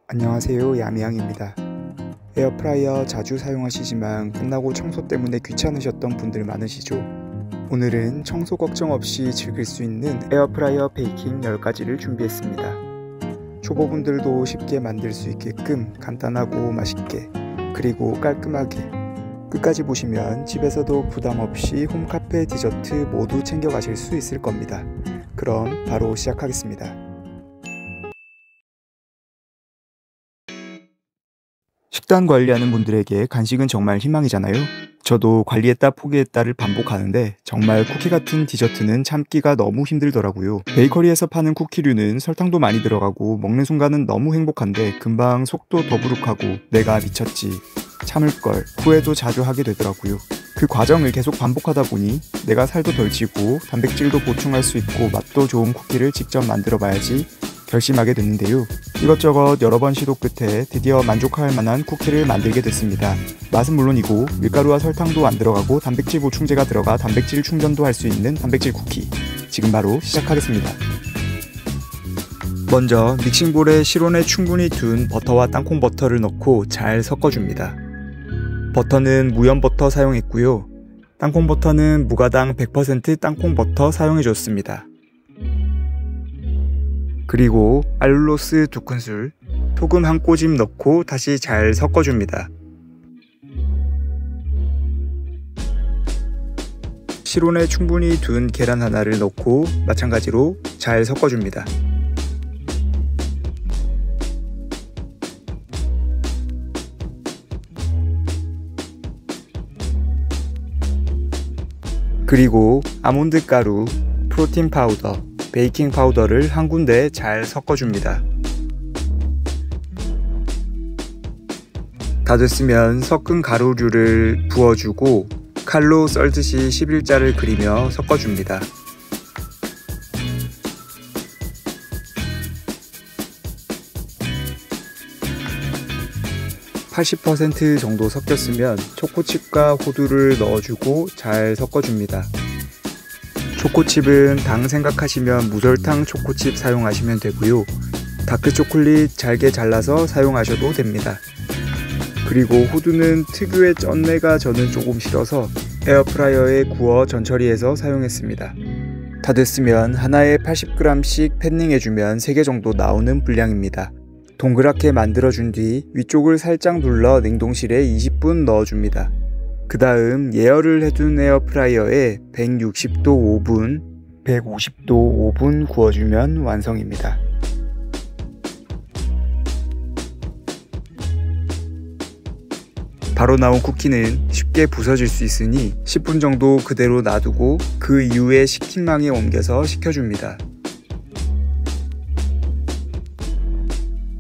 안녕하세요, 야미양입니다. 에어프라이어 자주 사용하시지만 끝나고 청소 때문에 귀찮으셨던 분들 많으시죠? 오늘은 청소 걱정 없이 즐길 수 있는 에어프라이어 베이킹 10가지를 준비했습니다. 초보분들도 쉽게 만들 수 있게끔 간단하고 맛있게, 그리고 깔끔하게 끝까지 보시면 집에서도 부담 없이 홈카페 디저트 모두 챙겨 가실 수 있을 겁니다. 그럼 바로 시작하겠습니다. 식단 관리하는 분들에게 간식은 정말 희망이잖아요. 저도 관리했다 포기했다를 반복하는데 정말 쿠키 같은 디저트는 참기가 너무 힘들더라고요. 베이커리에서 파는 쿠키류는 설탕도 많이 들어가고 먹는 순간은 너무 행복한데 금방 속도 더부룩하고 내가 미쳤지, 참을걸 후회도 자주 하게 되더라고요. 그 과정을 계속 반복하다 보니 내가 살도 덜 찌고 단백질도 보충할 수 있고 맛도 좋은 쿠키를 직접 만들어 봐야지 결심하게 됐는데요. 이것저것 여러 번 시도 끝에 드디어 만족할 만한 쿠키를 만들게 됐습니다. 맛은 물론이고 밀가루와 설탕도 안 들어가고 단백질 보충제가 들어가 단백질 충전도 할 수 있는 단백질 쿠키. 지금 바로 시작하겠습니다. 먼저 믹싱볼에 실온에 충분히 둔 버터와 땅콩 버터를 넣고 잘 섞어줍니다. 버터는 무염 버터 사용했고요. 땅콩 버터는 무가당 100% 땅콩 버터 사용해줬습니다. 그리고 알룰로스 2큰술, 소금 한 꼬집 넣고 다시 잘 섞어줍니다. 실온에 충분히 둔 계란 하나를 넣고 마찬가지로 잘 섞어줍니다. 그리고 아몬드 가루, 프로틴 파우더, 베이킹 파우더를 한 군데 잘 섞어줍니다. 다 됐으면 섞은 가루류를 부어주고 칼로 썰듯이 11자를 그리며 섞어줍니다. (80% 정도 섞였으면 초코칩과 호두를 넣어주고 잘 섞어줍니다. 초코칩은 당 생각하시면 무설탕 초코칩 사용하시면 되고요. 다크초콜릿 잘게 잘라서 사용하셔도 됩니다. 그리고 호두는 특유의 쩐내가 저는 조금 싫어서 에어프라이어에 구워 전처리해서 사용했습니다. 다 됐으면 하나에 80g씩 패닝해주면 3개 정도 나오는 분량입니다. 동그랗게 만들어준 뒤 위쪽을 살짝 눌러 냉동실에 20분 넣어줍니다. 그 다음 예열을 해둔 에어프라이어에 160도 5분, 150도 5분 구워주면 완성입니다. 바로 나온 쿠키는 쉽게 부서질 수 있으니 10분 정도 그대로 놔두고 그 이후에 식힌망에 옮겨서 식혀줍니다.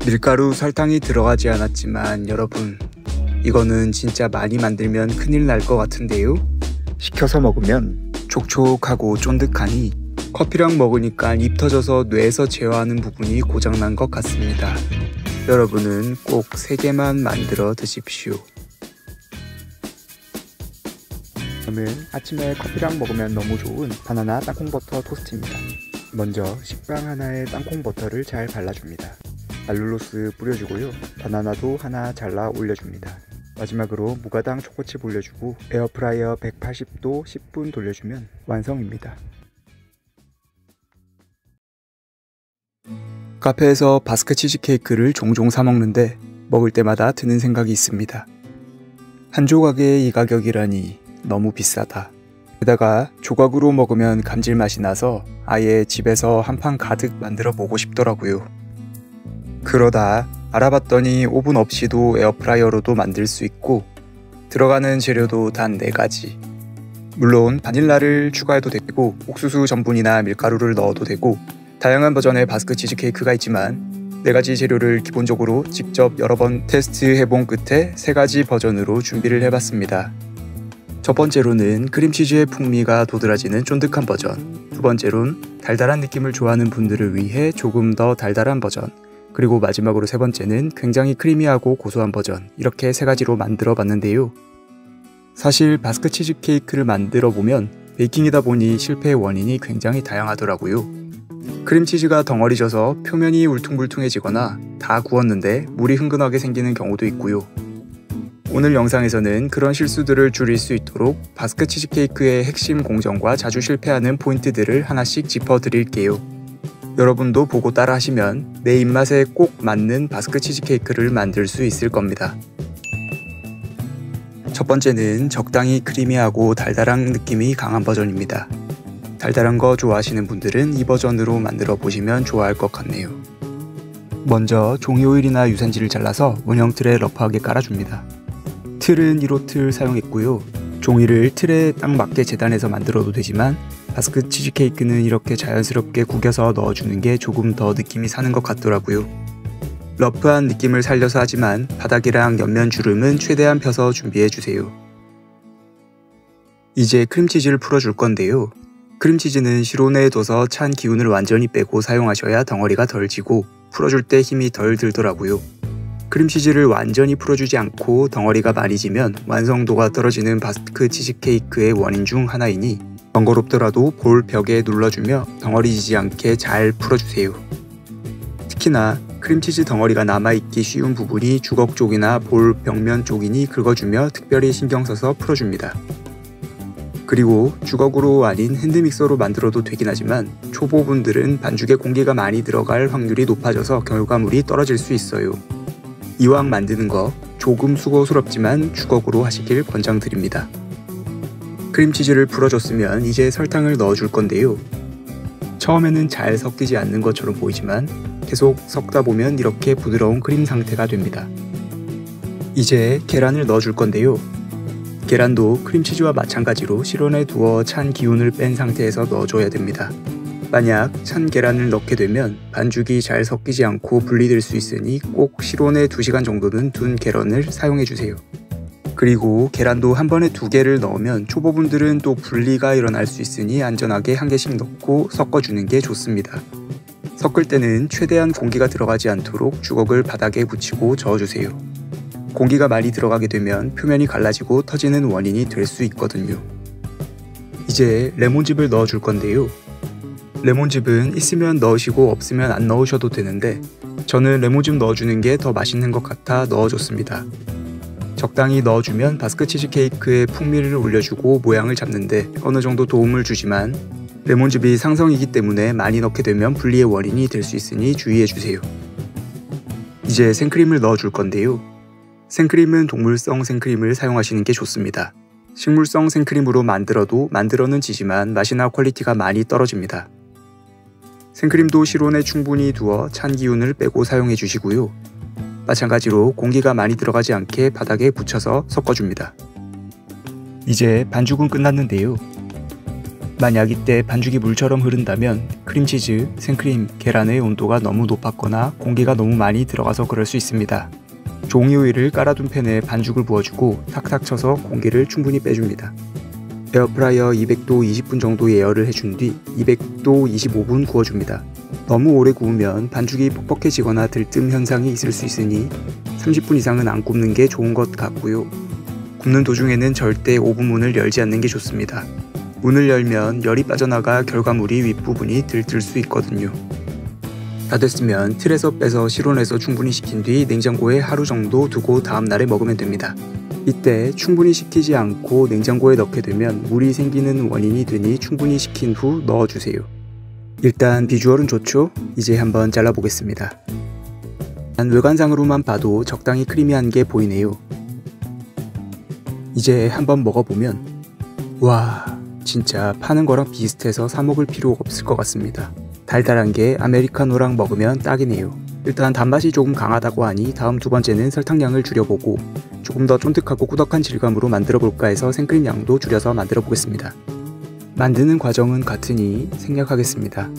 밀가루, 설탕이 들어가지 않았지만 여러분, 이거는 진짜 많이 만들면 큰일 날 것 같은데요? 식혀서 먹으면 촉촉하고 쫀득하니 커피랑 먹으니까 입 터져서 뇌에서 제어하는 부분이 고장난 것 같습니다. 여러분은 꼭 3개만 만들어 드십시오. 저는 아침에 커피랑 먹으면 너무 좋은 바나나 땅콩버터 토스트입니다. 먼저 식빵 하나에 땅콩버터를 잘 발라줍니다. 알룰로스 뿌려주고요. 바나나도 하나 잘라 올려줍니다. 마지막으로 무가당 초코칩 올려주고 에어프라이어 180도 10분 돌려주면 완성입니다. 카페에서 바스크 치즈케이크를 종종 사 먹는데 먹을 때마다 드는 생각이 있습니다. 한 조각에 이 가격이라니 너무 비싸다. 게다가 조각으로 먹으면 감질맛이 나서 아예 집에서 한 판 가득 만들어 보고 싶더라고요. 그러다 알아봤더니 오븐 없이도 에어프라이어로도 만들 수 있고 들어가는 재료도 단 4가지. 물론 바닐라를 추가해도 되고 옥수수 전분이나 밀가루를 넣어도 되고 다양한 버전의 바스크 치즈케이크가 있지만 4가지 재료를 기본적으로 직접 여러 번 테스트해본 끝에 3가지 버전으로 준비를 해봤습니다. 첫 번째로는 크림치즈의 풍미가 도드라지는 쫀득한 버전, 두 번째로는 달달한 느낌을 좋아하는 분들을 위해 조금 더 달달한 버전, 그리고 마지막으로 3번째는 굉장히 크리미하고 고소한 버전, 이렇게 3가지로 만들어 봤는데요. 사실 바스크 치즈케이크를 만들어 보면 베이킹이다 보니 실패의 원인이 굉장히 다양하더라고요. 크림치즈가 덩어리져서 표면이 울퉁불퉁해지거나 다 구웠는데 물이 흥건하게 생기는 경우도 있고요. 오늘 영상에서는 그런 실수들을 줄일 수 있도록 바스크 치즈케이크의 핵심 공정과 자주 실패하는 포인트들을 하나씩 짚어드릴게요. 여러분도 보고 따라 하시면 내 입맛에 꼭 맞는 바스크 치즈케이크를 만들 수 있을 겁니다. 첫 번째는 적당히 크리미하고 달달한 느낌이 강한 버전입니다. 달달한 거 좋아하시는 분들은 이 버전으로 만들어 보시면 좋아할 것 같네요. 먼저 종이 오일이나 유산지를 잘라서 원형 틀에 러프하게 깔아줍니다. 틀은 1호 틀 사용했고요. 종이를 틀에 딱 맞게 재단해서 만들어도 되지만 바스크 치즈케이크는 이렇게 자연스럽게 구겨서 넣어주는 게 조금 더 느낌이 사는 것 같더라고요. 러프한 느낌을 살려서 하지만 바닥이랑 옆면 주름은 최대한 펴서 준비해주세요. 이제 크림치즈를 풀어줄 건데요. 크림치즈는 실온에 둬서 찬 기운을 완전히 빼고 사용하셔야 덩어리가 덜 지고 풀어줄 때 힘이 덜 들더라고요. 크림치즈를 완전히 풀어주지 않고 덩어리가 많이 지면 완성도가 떨어지는 바스크 치즈케이크의 원인 중 하나이니 번거롭더라도 볼 벽에 눌러주며 덩어리 지지 않게 잘 풀어주세요. 특히나 크림치즈 덩어리가 남아있기 쉬운 부분이 주걱 쪽이나 볼 벽면 쪽이니 긁어주며 특별히 신경 써서 풀어줍니다. 그리고 주걱으로 아닌 핸드믹서로 만들어도 되긴 하지만 초보분들은 반죽에 공기가 많이 들어갈 확률이 높아져서 결과물이 떨어질 수 있어요. 이왕 만드는 거 조금 수고스럽지만 주걱으로 하시길 권장드립니다. 크림치즈를 풀어줬으면 이제 설탕을 넣어줄 건데요. 처음에는 잘 섞이지 않는 것처럼 보이지만 계속 섞다 보면 이렇게 부드러운 크림 상태가 됩니다. 이제 계란을 넣어줄 건데요. 계란도 크림치즈와 마찬가지로 실온에 두어 찬 기운을 뺀 상태에서 넣어줘야 됩니다. 만약 찬 계란을 넣게 되면 반죽이 잘 섞이지 않고 분리될 수 있으니 꼭 실온에 2시간 정도는 둔 계란을 사용해주세요. 그리고 계란도 한 번에 2개를 넣으면 초보분들은 또 분리가 일어날 수 있으니 안전하게 1개씩 넣고 섞어주는 게 좋습니다. 섞을 때는 최대한 공기가 들어가지 않도록 주걱을 바닥에 붙이고 저어주세요. 공기가 많이 들어가게 되면 표면이 갈라지고 터지는 원인이 될 수 있거든요. 이제 레몬즙을 넣어줄 건데요. 레몬즙은 있으면 넣으시고 없으면 안 넣으셔도 되는데 저는 레몬즙 넣어주는 게 더 맛있는 것 같아 넣어줬습니다. 적당히 넣어주면 바스크 치즈케이크의 풍미를 올려주고 모양을 잡는데 어느 정도 도움을 주지만 레몬즙이 상성이기 때문에 많이 넣게 되면 분리의 원인이 될 수 있으니 주의해주세요. 이제 생크림을 넣어줄 건데요. 생크림은 동물성 생크림을 사용하시는 게 좋습니다. 식물성 생크림으로 만들어는 지지만 맛이나 퀄리티가 많이 떨어집니다. 생크림도 실온에 충분히 두어 찬 기운을 빼고 사용해 주시고요. 마찬가지로 공기가 많이 들어가지 않게 바닥에 붙여서 섞어줍니다. 이제 반죽은 끝났는데요. 만약 이때 반죽이 물처럼 흐른다면 크림치즈, 생크림, 계란의 온도가 너무 높았거나 공기가 너무 많이 들어가서 그럴 수 있습니다. 종이 오일을 깔아둔 팬에 반죽을 부어주고 탁탁 쳐서 공기를 충분히 빼줍니다. 에어프라이어 200도 20분 정도 예열을 해준 뒤 200도 25분 구워줍니다. 너무 오래 구우면 반죽이 퍽퍽해지거나 들뜸 현상이 있을 수 있으니 30분 이상은 안 굽는 게 좋은 것 같고요. 굽는 도중에는 절대 오븐 문을 열지 않는 게 좋습니다. 문을 열면 열이 빠져나가 결과물이 윗부분이 들뜰 수 있거든요. 다 됐으면 틀에서 빼서 실온에서 충분히 식힌 뒤 냉장고에 하루 정도 두고 다음날에 먹으면 됩니다. 이때 충분히 식히지 않고 냉장고에 넣게 되면 물이 생기는 원인이 되니 충분히 식힌 후 넣어주세요. 일단 비주얼은 좋죠? 이제 한번 잘라보겠습니다. 외관상으로만 봐도 적당히 크리미한 게 보이네요. 이제 한번 먹어보면 와, 진짜 파는 거랑 비슷해서 사 먹을 필요가 없을 것 같습니다. 달달한 게 아메리카노랑 먹으면 딱이네요. 일단 단맛이 조금 강하다고 하니 다음 두 번째는 설탕량을 줄여보고 조금 더 쫀득하고 꾸덕한 질감으로 만들어볼까 해서 생크림 양도 줄여서 만들어보겠습니다. 만드는 과정은 같으니 생략하겠습니다.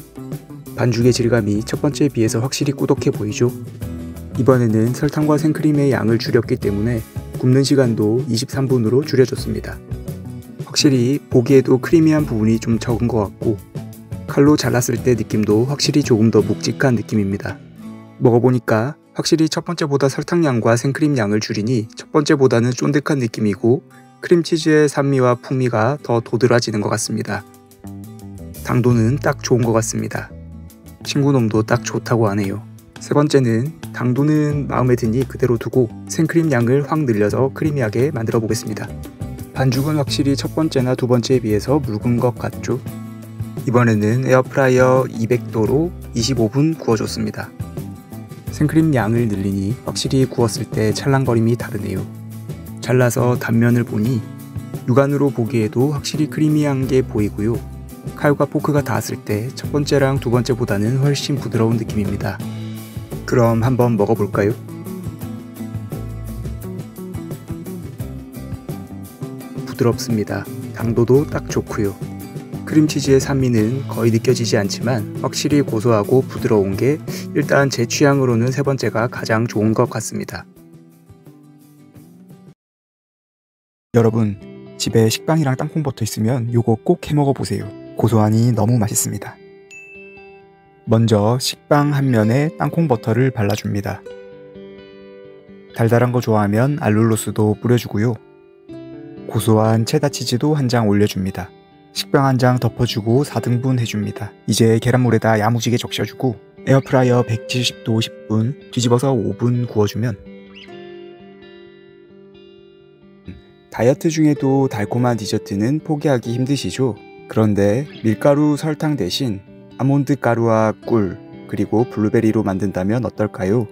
반죽의 질감이 첫 번째에 비해서 확실히 꾸덕해 보이죠? 이번에는 설탕과 생크림의 양을 줄였기 때문에 굽는 시간도 23분으로 줄여줬습니다. 확실히 보기에도 크리미한 부분이 좀 적은 것 같고 칼로 잘랐을 때 느낌도 확실히 조금 더 묵직한 느낌입니다. 먹어보니까 확실히 첫 번째보다 설탕량과 생크림 양을 줄이니 첫 번째보다는 쫀득한 느낌이고 크림치즈의 산미와 풍미가 더 도드라지는 것 같습니다. 당도는 딱 좋은 것 같습니다. 친구놈도 딱 좋다고 하네요. 세 번째는 당도는 마음에 드니 그대로 두고 생크림 양을 확 늘려서 크리미하게 만들어 보겠습니다. 반죽은 확실히 첫 번째나 두 번째에 비해서 묽은 것 같죠? 이번에는 에어프라이어 200도로 25분 구워줬습니다. 생크림 양을 늘리니 확실히 구웠을 때 찰랑거림이 다르네요. 잘라서 단면을 보니 육안으로 보기에도 확실히 크리미한 게 보이고요. 칼과 포크가 닿았을 때 첫 번째랑 두 번째보다는 훨씬 부드러운 느낌입니다. 그럼 한번 먹어볼까요? 부드럽습니다. 당도도 딱 좋고요. 크림치즈의 산미는 거의 느껴지지 않지만 확실히 고소하고 부드러운 게 일단 제 취향으로는 세 번째가 가장 좋은 것 같습니다. 여러분, 집에 식빵이랑 땅콩버터 있으면 요거 꼭 해먹어 보세요. 고소하니 너무 맛있습니다. 먼저 식빵 한 면에 땅콩버터를 발라줍니다. 달달한 거 좋아하면 알룰로스도 뿌려주고요. 고소한 체다치즈도 한 장 올려줍니다. 식빵 한 장 덮어주고 4등분 해줍니다. 이제 계란물에다 야무지게 적셔주고 에어프라이어 170도 10분, 뒤집어서 5분 구워주면 다이어트 중에도 달콤한 디저트는 포기하기 힘드시죠? 그런데 밀가루 설탕 대신 아몬드 가루와 꿀, 그리고 블루베리로 만든다면 어떨까요?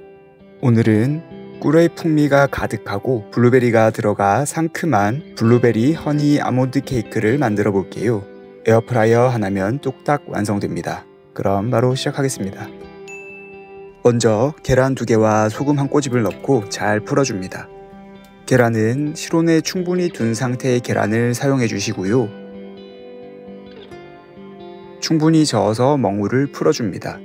오늘은 꿀의 풍미가 가득하고 블루베리가 들어가 상큼한 블루베리 허니 아몬드 케이크를 만들어 볼게요. 에어프라이어 하나면 뚝딱 완성됩니다. 그럼 바로 시작하겠습니다. 먼저 계란 2개와 소금 한 꼬집을 넣고 잘 풀어줍니다. 계란은 실온에 충분히 둔 상태의 계란을 사용해 주시고요. 충분히 저어서 먹물을 풀어줍니다.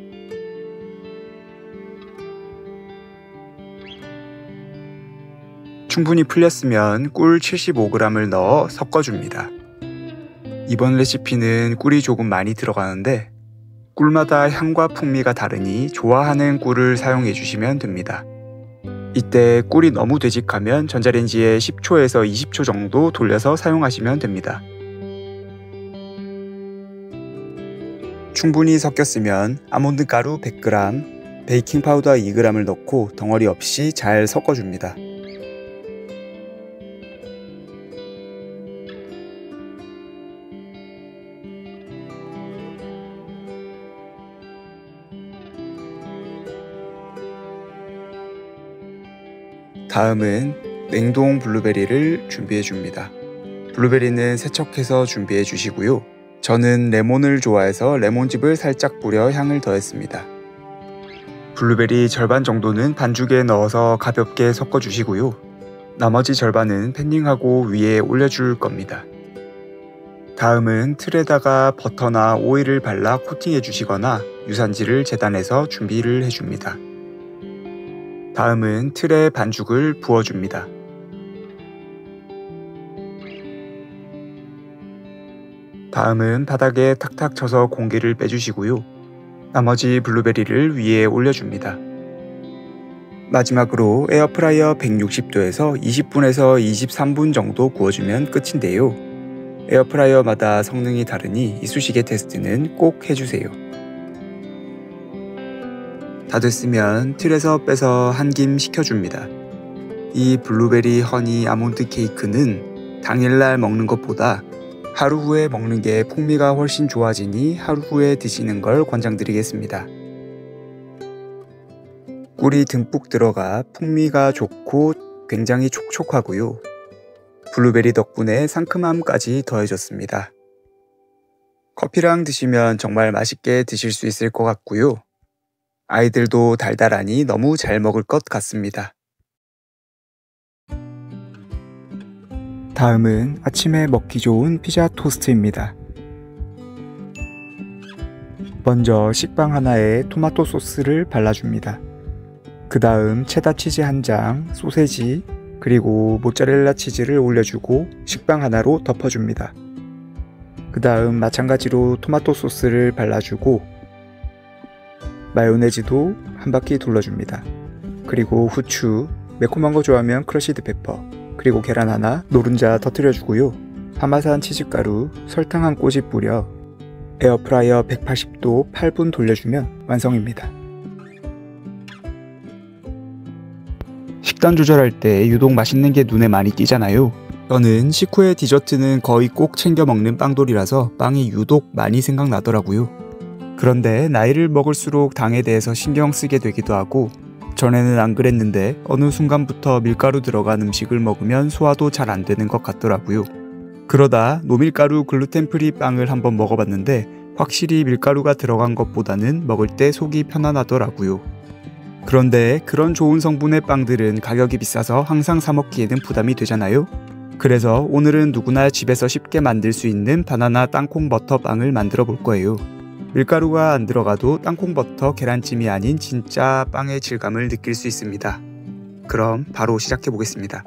충분히 풀렸으면 꿀 75g을 넣어 섞어줍니다. 이번 레시피는 꿀이 조금 많이 들어가는데 꿀마다 향과 풍미가 다르니 좋아하는 꿀을 사용해 주시면 됩니다. 이때 꿀이 너무 되직하면 전자레인지에 10초에서 20초 정도 돌려서 사용하시면 됩니다. 충분히 섞였으면 아몬드 가루 100g, 베이킹 파우더 2g을 넣고 덩어리 없이 잘 섞어줍니다. 다음은 냉동 블루베리를 준비해 줍니다. 블루베리는 세척해서 준비해 주시고요. 저는 레몬을 좋아해서 레몬즙을 살짝 뿌려 향을 더했습니다. 블루베리 절반 정도는 반죽에 넣어서 가볍게 섞어 주시고요. 나머지 절반은 팬닝하고 위에 올려줄 겁니다. 다음은 틀에다가 버터나 오일을 발라 코팅해 주시거나 유산지를 재단해서 준비를 해줍니다. 다음은 틀에 반죽을 부어줍니다. 다음은 바닥에 탁탁 쳐서 공기를 빼주시고요. 나머지 블루베리를 위에 올려줍니다. 마지막으로 에어프라이어 160도에서 20분에서 23분 정도 구워주면 끝인데요. 에어프라이어마다 성능이 다르니 이쑤시개 테스트는 꼭 해주세요. 다 됐으면 틀에서 빼서 한 김 식혀줍니다. 이 블루베리 허니 아몬드 케이크는 당일날 먹는 것보다 하루 후에 먹는 게 풍미가 훨씬 좋아지니 하루 후에 드시는 걸 권장드리겠습니다. 꿀이 듬뿍 들어가 풍미가 좋고 굉장히 촉촉하고요. 블루베리 덕분에 상큼함까지 더해졌습니다. 커피랑 드시면 정말 맛있게 드실 수 있을 것 같고요. 아이들도 달달하니 너무 잘 먹을 것 같습니다. 다음은 아침에 먹기 좋은 피자 토스트입니다. 먼저 식빵 하나에 토마토 소스를 발라줍니다. 그 다음 체다 치즈 한 장, 소세지, 그리고 모짜렐라 치즈를 올려주고 식빵 하나로 덮어줍니다. 그 다음 마찬가지로 토마토 소스를 발라주고 마요네즈도 한 바퀴 둘러줍니다. 그리고 후추, 매콤한 거 좋아하면 크러쉬드 페퍼, 그리고 계란 하나 노른자 터뜨려주고요. 파마산 치즈가루, 설탕 한 꼬집 뿌려 에어프라이어 180도 8분 돌려주면 완성입니다. 식단 조절할 때 유독 맛있는 게 눈에 많이 띄잖아요. 저는 식후에 디저트는 거의 꼭 챙겨 먹는 빵돌이라서 빵이 유독 많이 생각나더라고요. 그런데 나이를 먹을수록 당에 대해서 신경 쓰게 되기도 하고, 전에는 안 그랬는데 어느 순간부터 밀가루 들어간 음식을 먹으면 소화도 잘 안 되는 것 같더라고요. 그러다 노밀가루 글루텐 프리 빵을 한번 먹어봤는데 확실히 밀가루가 들어간 것보다는 먹을 때 속이 편안하더라고요. 그런데 그런 좋은 성분의 빵들은 가격이 비싸서 항상 사 먹기에는 부담이 되잖아요. 그래서 오늘은 누구나 집에서 쉽게 만들 수 있는 바나나 땅콩 버터 빵을 만들어 볼 거예요. 밀가루가 안 들어가도 땅콩버터 계란찜이 아닌 진짜 빵의 질감을 느낄 수 있습니다. 그럼 바로 시작해 보겠습니다.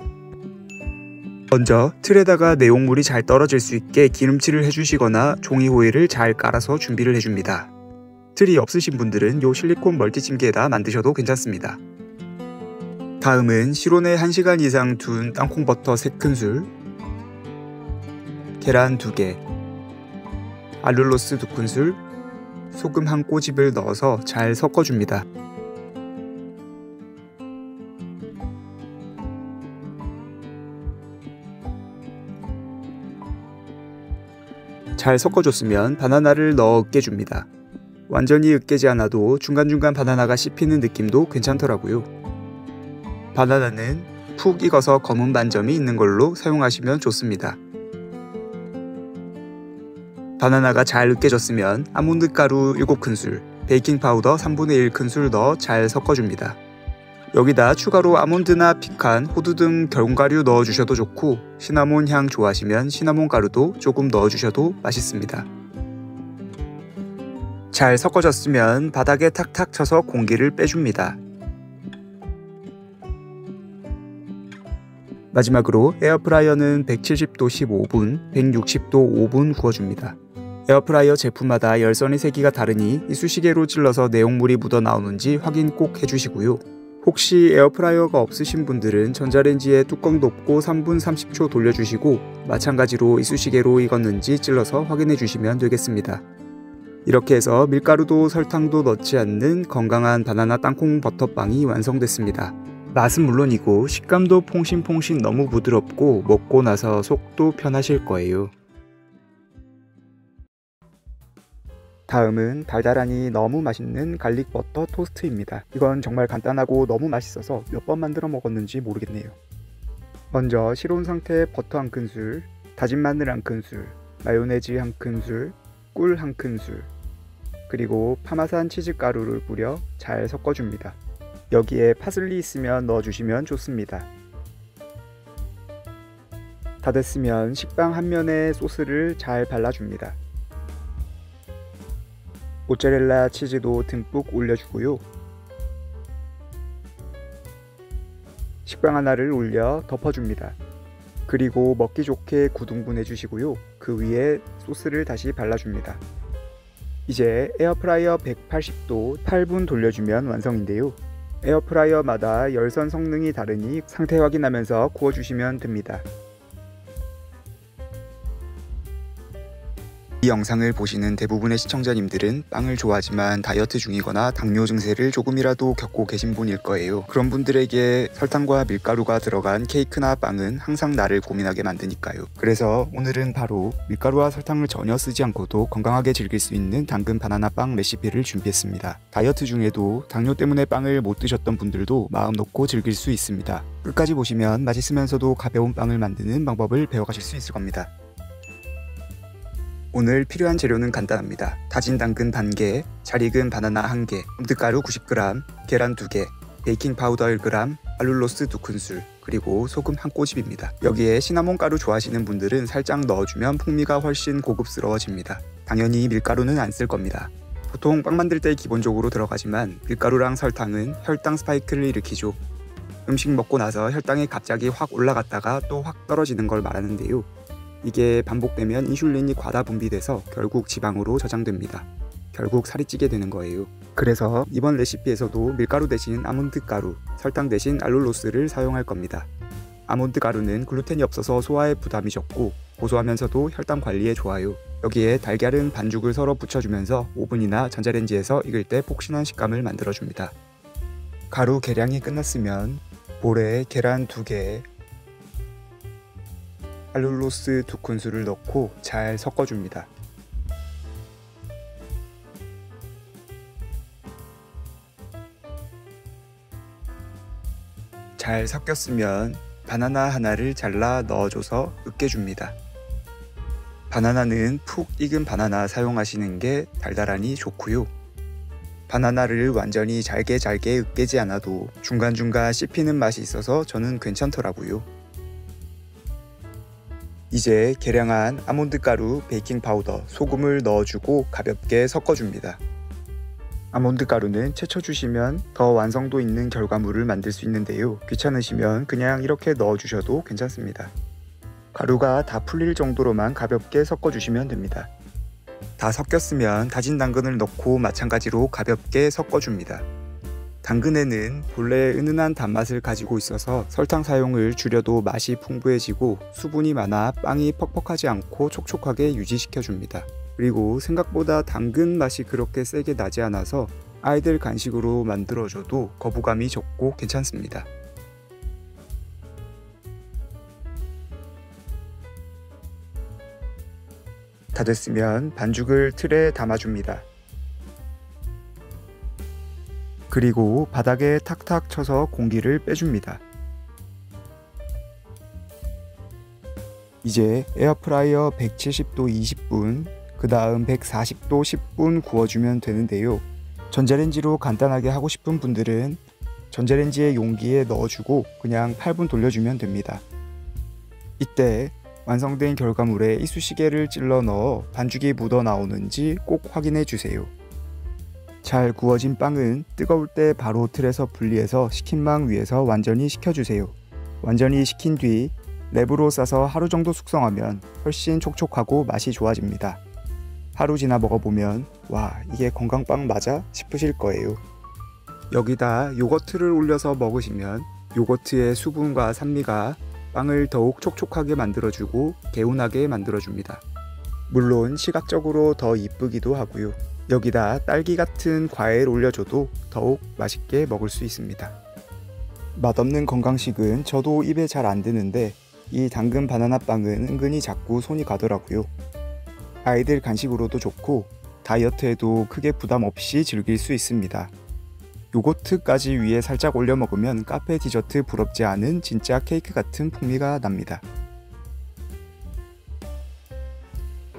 먼저 틀에다가 내용물이 잘 떨어질 수 있게 기름칠을 해주시거나 종이 호일을 잘 깔아서 준비를 해줍니다. 틀이 없으신 분들은 요 실리콘 멀티찜기에다 만드셔도 괜찮습니다. 다음은 실온에 1시간 이상 둔 땅콩버터 3큰술, 계란 2개, 알룰로스 2큰술, 소금 1꼬집을 넣어서 잘 섞어줍니다. 잘 섞어줬으면 바나나를 넣어 으깨줍니다. 완전히 으깨지 않아도 중간중간 바나나가 씹히는 느낌도 괜찮더라고요. 바나나는 푹 익어서 검은 반점이 있는 걸로 사용하시면 좋습니다. 바나나가 잘 으깨졌으면 아몬드 가루 7큰술, 베이킹 파우더 3분의 1큰술 넣어 잘 섞어줍니다. 여기다 추가로 아몬드나 피칸, 호두 등 견과류 넣어주셔도 좋고, 시나몬 향 좋아하시면 시나몬 가루도 조금 넣어주셔도 맛있습니다. 잘 섞어졌으면 바닥에 탁탁 쳐서 공기를 빼줍니다. 마지막으로 에어프라이어는 170도 15분, 160도 5분 구워줍니다. 에어프라이어 제품마다 열선의 세기가 다르니 이쑤시개로 찔러서 내용물이 묻어 나오는지 확인 꼭 해주시고요. 혹시 에어프라이어가 없으신 분들은 전자레인지에 뚜껑 덮고 3분 30초 돌려주시고, 마찬가지로 이쑤시개로 익었는지 찔러서 확인해 주시면 되겠습니다. 이렇게 해서 밀가루도 설탕도 넣지 않는 건강한 바나나 땅콩 버터빵이 완성됐습니다. 맛은 물론이고 식감도 퐁신퐁신 너무 부드럽고 먹고 나서 속도 편하실 거예요. 다음은 달달하니 너무 맛있는 갈릭 버터 토스트입니다. 이건 정말 간단하고 너무 맛있어서 몇 번 만들어 먹었는지 모르겠네요. 먼저 실온 상태의 버터 1큰술, 다진 마늘 1큰술, 마요네즈 1큰술, 꿀 1큰술, 그리고 파마산 치즈 가루를 뿌려 잘 섞어줍니다. 여기에 파슬리 있으면 넣어주시면 좋습니다. 다 됐으면 식빵 한 면에 소스를 잘 발라줍니다. 모짜렐라 치즈도 듬뿍 올려주고요. 식빵 하나를 올려 덮어줍니다. 그리고 먹기 좋게 9등분 해주시고요. 그 위에 소스를 다시 발라줍니다. 이제 에어프라이어 180도 8분 돌려주면 완성인데요. 에어프라이어마다 열선 성능이 다르니 상태 확인하면서 구워주시면 됩니다. 이 영상을 보시는 대부분의 시청자님들은 빵을 좋아하지만 다이어트 중이거나 당뇨 증세를 조금이라도 겪고 계신 분일 거예요. 그런 분들에게 설탕과 밀가루가 들어간 케이크나 빵은 항상 나를 고민하게 만드니까요. 그래서 오늘은 바로 밀가루와 설탕을 전혀 쓰지 않고도 건강하게 즐길 수 있는 당근 바나나 빵 레시피를 준비했습니다. 다이어트 중에도 당뇨 때문에 빵을 못 드셨던 분들도 마음 놓고 즐길 수 있습니다. 끝까지 보시면 맛있으면서도 가벼운 빵을 만드는 방법을 배워가실 수 있을 겁니다. 오늘 필요한 재료는 간단합니다. 다진 당근 반개, 잘 익은 바나나 1개, 홈트가루 90g, 계란 2개, 베이킹 파우더 1g, 알룰로스 2큰술, 그리고 소금 1꼬집입니다. 여기에 시나몬 가루 좋아하시는 분들은 살짝 넣어주면 풍미가 훨씬 고급스러워집니다. 당연히 밀가루는 안 쓸 겁니다. 보통 빵 만들 때 기본적으로 들어가지만 밀가루랑 설탕은 혈당 스파이크를 일으키죠. 음식 먹고 나서 혈당이 갑자기 확 올라갔다가 또 확 떨어지는 걸 말하는데요. 이게 반복되면 인슐린이 과다 분비돼서 결국 지방으로 저장됩니다. 결국 살이 찌게 되는 거예요. 그래서 이번 레시피에서도 밀가루 대신 아몬드 가루, 설탕 대신 알룰로스를 사용할 겁니다. 아몬드 가루는 글루텐이 없어서 소화에 부담이 적고 고소하면서도 혈당 관리에 좋아요. 여기에 달걀은 반죽을 썰어 붙여주면서 오븐이나 전자레인지에서 익을 때 폭신한 식감을 만들어줍니다. 가루 계량이 끝났으면 볼에 계란 2개, 알룰로스 2큰술을 넣고 잘 섞어줍니다. 잘 섞였으면 바나나 하나를 잘라 넣어줘서 으깨줍니다. 바나나는 푹 익은 바나나 사용하시는 게 달달하니 좋고요. 바나나를 완전히 잘게 으깨지 않아도 중간중간 씹히는 맛이 있어서 저는 괜찮더라고요. 이제 계량한 아몬드 가루, 베이킹 파우더, 소금을 넣어주고 가볍게 섞어줍니다. 아몬드 가루는 채쳐주시면 더 완성도 있는 결과물을 만들 수 있는데요. 귀찮으시면 그냥 이렇게 넣어주셔도 괜찮습니다. 가루가 다 풀릴 정도로만 가볍게 섞어주시면 됩니다. 다 섞였으면 다진 당근을 넣고 마찬가지로 가볍게 섞어줍니다. 당근에는 본래 은은한 단맛을 가지고 있어서 설탕 사용을 줄여도 맛이 풍부해지고 수분이 많아 빵이 퍽퍽하지 않고 촉촉하게 유지시켜줍니다. 그리고 생각보다 당근 맛이 그렇게 세게 나지 않아서 아이들 간식으로 만들어줘도 거부감이 적고 괜찮습니다. 다 됐으면 반죽을 틀에 담아줍니다. 그리고 바닥에 탁탁 쳐서 공기를 빼줍니다. 이제 에어프라이어 170도 20분, 그 다음 140도 10분 구워주면 되는데요. 전자레인지로 간단하게 하고 싶은 분들은 전자레인지의 용기에 넣어주고 그냥 8분 돌려주면 됩니다. 이때 완성된 결과물에 이쑤시개를 찔러 넣어 반죽이 묻어 나오는지 꼭 확인해 주세요. 잘 구워진 빵은 뜨거울 때 바로 틀에서 분리해서 식힌망 위에서 완전히 식혀주세요. 완전히 식힌 뒤 랩으로 싸서 하루 정도 숙성하면 훨씬 촉촉하고 맛이 좋아집니다. 하루 지나 먹어보면 와, 이게 건강빵 맞아? 싶으실 거예요. 여기다 요거트를 올려서 먹으시면 요거트의 수분과 산미가 빵을 더욱 촉촉하게 만들어주고 개운하게 만들어줍니다. 물론 시각적으로 더 이쁘기도 하고요. 여기다 딸기 같은 과일 올려줘도 더욱 맛있게 먹을 수 있습니다. 맛없는 건강식은 저도 입에 잘 안 드는데 이 당근 바나나 빵은 은근히 자꾸 손이 가더라고요. 아이들 간식으로도 좋고 다이어트에도 크게 부담 없이 즐길 수 있습니다. 요거트까지 위에 살짝 올려 먹으면 카페 디저트 부럽지 않은 진짜 케이크 같은 풍미가 납니다.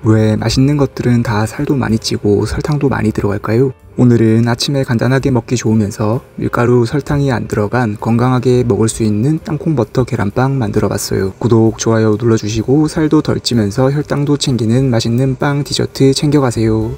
왜 맛있는 것들은 다 살도 많이 찌고 설탕도 많이 들어갈까요? 오늘은 아침에 간단하게 먹기 좋으면서 밀가루, 설탕이 안 들어간 건강하게 먹을 수 있는 땅콩버터 계란빵 만들어 봤어요. 구독, 좋아요 눌러주시고 살도 덜 찌면서 혈당도 챙기는 맛있는 빵 디저트 챙겨가세요.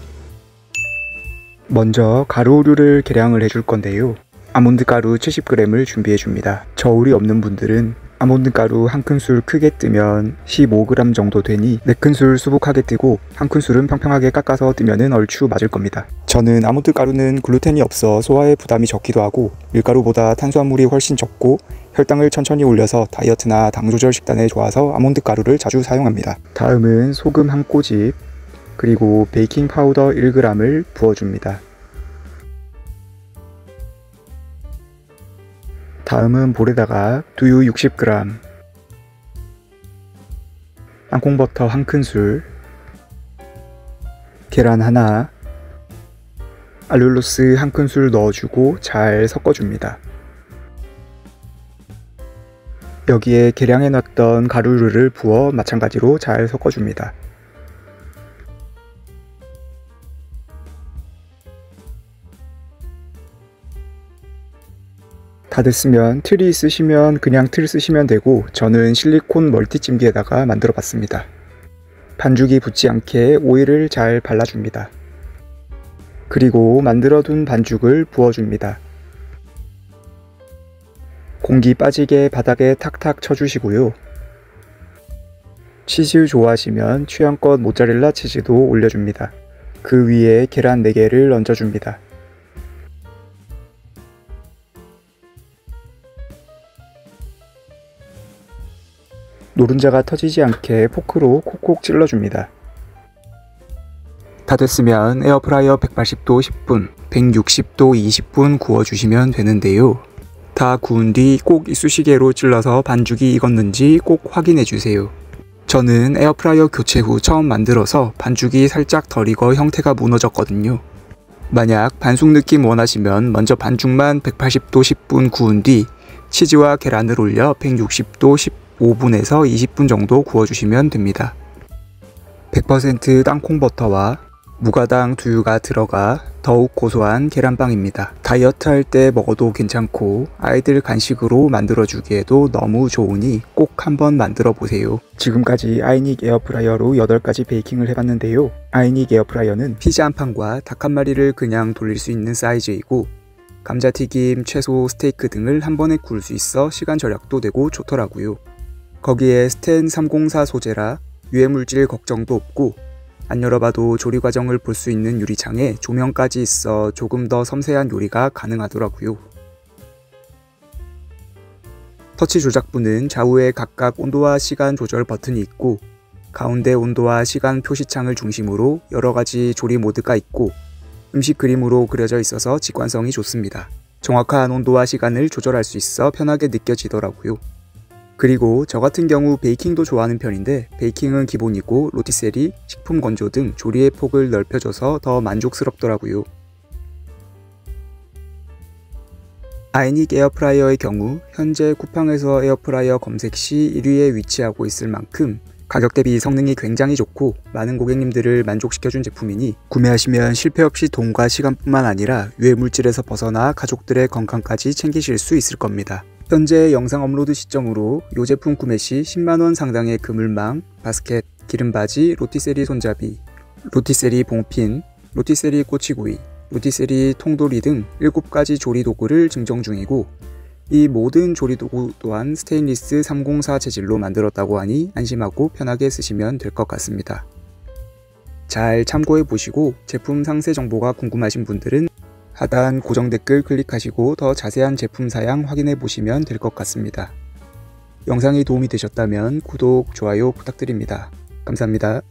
먼저 가루류를 계량을 해줄 건데요. 아몬드 가루 70g을 준비해 줍니다. 저울이 없는 분들은 아몬드 가루 1큰술 크게 뜨면 15g 정도 되니 4큰술 수북하게 뜨고 1큰술은 평평하게 깎아서 뜨면 얼추 맞을 겁니다. 저는 아몬드 가루는 글루텐이 없어 소화에 부담이 적기도 하고 밀가루보다 탄수화물이 훨씬 적고 혈당을 천천히 올려서 다이어트나 당 조절 식단에 좋아서 아몬드 가루를 자주 사용합니다. 다음은 소금 1꼬집 그리고 베이킹 파우더 1g을 부어줍니다. 다음은 볼에다가 두유 60g, 땅콩버터 1큰술, 계란 하나, 알룰로스 1큰술 넣어주고 잘 섞어줍니다. 여기에 계량해 놨던 가루를 부어 마찬가지로 잘 섞어줍니다. 다 됐으면 틀이 있으시면 그냥 틀 쓰시면 되고 저는 실리콘 멀티찜기에다가 만들어 봤습니다. 반죽이 붙지 않게 오일을 잘 발라줍니다. 그리고 만들어둔 반죽을 부어줍니다. 공기 빠지게 바닥에 탁탁 쳐주시고요. 치즈 좋아하시면 취향껏 모짜렐라 치즈도 올려줍니다. 그 위에 계란 4개를 얹어줍니다. 노른자가 터지지 않게 포크로 콕콕 찔러줍니다. 다 됐으면 에어프라이어 180도 10분, 160도 20분 구워주시면 되는데요. 다 구운 뒤 꼭 이쑤시개로 찔러서 반죽이 익었는지 꼭 확인해주세요. 저는 에어프라이어 교체 후 처음 만들어서 반죽이 살짝 덜 익어 형태가 무너졌거든요. 만약 반숙 느낌 원하시면 먼저 반죽만 180도 10분 구운 뒤 치즈와 계란을 올려 160도 15분에서 20분 정도 구워주시면 됩니다. 100% 땅콩버터와 무가당 두유가 들어가 더욱 고소한 계란빵입니다. 다이어트 할 때 먹어도 괜찮고 아이들 간식으로 만들어주기에도 너무 좋으니 꼭 한번 만들어 보세요. 지금까지 아이닉 에어프라이어로 8가지 베이킹을 해봤는데요. 아이닉 에어프라이어는 피자 한 판과 닭 한 마리를 그냥 돌릴 수 있는 사이즈이고 감자튀김, 채소, 스테이크 등을 한 번에 구울 수 있어 시간 절약도 되고 좋더라고요. 거기에 스텐 304 소재라 유해물질 걱정도 없고 안 열어봐도 조리 과정을 볼 수 있는 유리창에 조명까지 있어 조금 더 섬세한 요리가 가능하더라고요. 터치 조작부는 좌우에 각각 온도와 시간 조절 버튼이 있고 가운데 온도와 시간 표시창을 중심으로 여러가지 조리 모드가 있고 음식 그림으로 그려져 있어서 직관성이 좋습니다. 정확한 온도와 시간을 조절할 수 있어 편하게 느껴지더라고요. 그리고 저 같은 경우 베이킹도 좋아하는 편인데 베이킹은 기본이고 로티세리, 식품 건조 등 조리의 폭을 넓혀줘서 더 만족스럽더라고요. 아이닉 에어프라이어의 경우 현재 쿠팡에서 에어프라이어 검색 시 1위에 위치하고 있을 만큼 가격 대비 성능이 굉장히 좋고 많은 고객님들을 만족시켜준 제품이니 구매하시면 실패 없이 돈과 시간뿐만 아니라 유해물질에서 벗어나 가족들의 건강까지 챙기실 수 있을 겁니다. 현재 영상 업로드 시점으로 이 제품 구매 시 10만원 상당의 그물망, 바스켓, 기름바지, 로티세리 손잡이, 로티세리 봉핀, 로티세리 꼬치구이, 로티세리 통돌이 등 7가지 조리도구를 증정 중이고 이 모든 조리도구 또한 스테인리스 304 재질로 만들었다고 하니 안심하고 편하게 쓰시면 될 것 같습니다. 잘 참고해 보시고 제품 상세 정보가 궁금하신 분들은 하단 고정 댓글 클릭하시고 더 자세한 제품 사양 확인해 보시면 될 것 같습니다. 영상이 도움이 되셨다면 구독, 좋아요 부탁드립니다. 감사합니다.